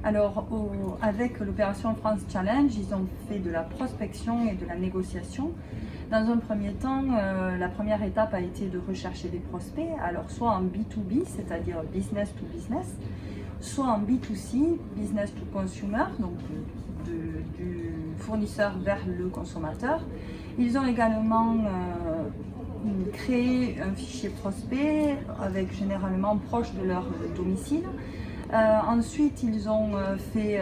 Alors, avec l'opération France Challenge, ils ont fait de la prospection et de la négociation. Dans un premier temps, la première étape a été de rechercher des prospects, alors soit en B2B, c'est-à-dire business to business, soit en B2C, business to consumer, donc du fournisseur vers le consommateur. Ils ont également créé un fichier prospect avec généralement proche de leur domicile. Ensuite, ils ont fait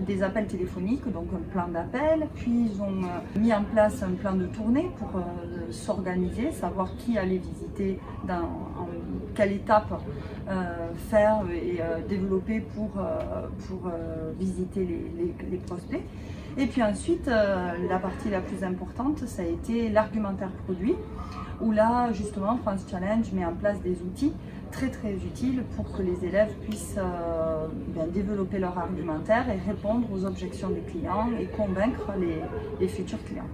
des appels téléphoniques, donc un plan d'appel, puis ils ont mis en place un plan de tournée pour s'organiser, savoir qui allait visiter, en quelle étape faire et développer pour visiter les prospects. Et puis ensuite, la partie la plus importante, ça a été l'argumentaire produit, où là, justement, France Challenge met en place des outils très utiles pour que les élèves puissent développer leur argumentaire et répondre aux objections des clients et convaincre les futurs clients.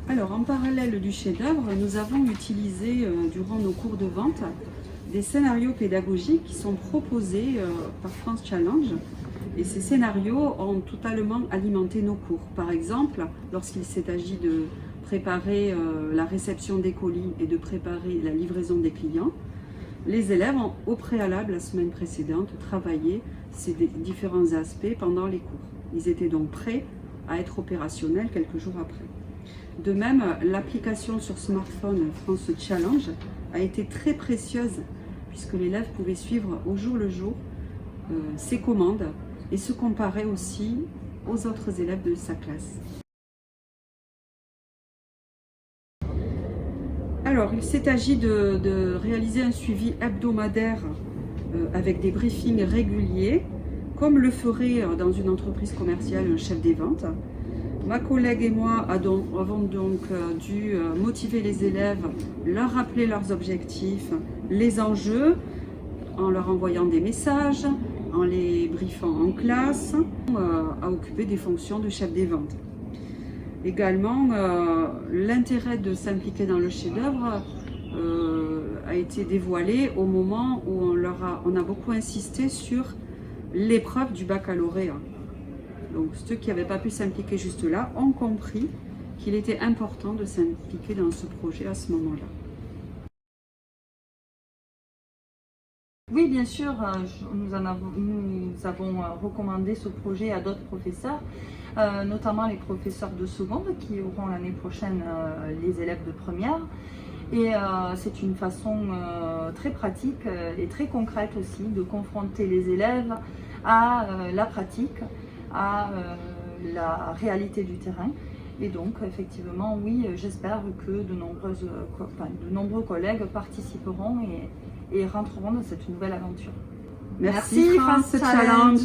Alors, en parallèle du chef-d'œuvre, nous avons utilisé durant nos cours de vente des scénarios pédagogiques qui sont proposés par France Challenge. Et ces scénarios ont totalement alimenté nos cours. Par exemple, lorsqu'il s'est agi de préparer la réception des colis et de préparer la livraison des clients, les élèves ont au préalable, la semaine précédente, travaillé ces différents aspects pendant les cours. Ils étaient donc prêts à être opérationnels quelques jours après. De même, l'application sur smartphone France Challenge a été très précieuse puisque l'élève pouvait suivre au jour le jour ses commandes et se comparer aussi aux autres élèves de sa classe. Alors, il s'est agi de réaliser un suivi hebdomadaire avec des briefings réguliers, comme le ferait dans une entreprise commerciale un chef des ventes. Ma collègue et moi avons donc dû motiver les élèves, leur rappeler leurs objectifs, les enjeux, en leur envoyant des messages, en les briefant en classe, à occuper des fonctions de chef des ventes. Également, l'intérêt de s'impliquer dans le chef-d'œuvre a été dévoilé au moment où on a beaucoup insisté sur l'épreuve du baccalauréat. Donc ceux qui n'avaient pas pu s'impliquer juste là ont compris qu'il était important de s'impliquer dans ce projet à ce moment-là. Oui, bien sûr, nous avons recommandé ce projet à d'autres professeurs, notamment les professeurs de seconde qui auront l'année prochaine les élèves de première. Et c'est une façon très pratique et très concrète aussi de confronter les élèves à la pratique, à la réalité du terrain. Et donc, effectivement, oui, j'espère que de nombreux collègues participeront et rentreront dans cette nouvelle aventure. Merci France Challenge.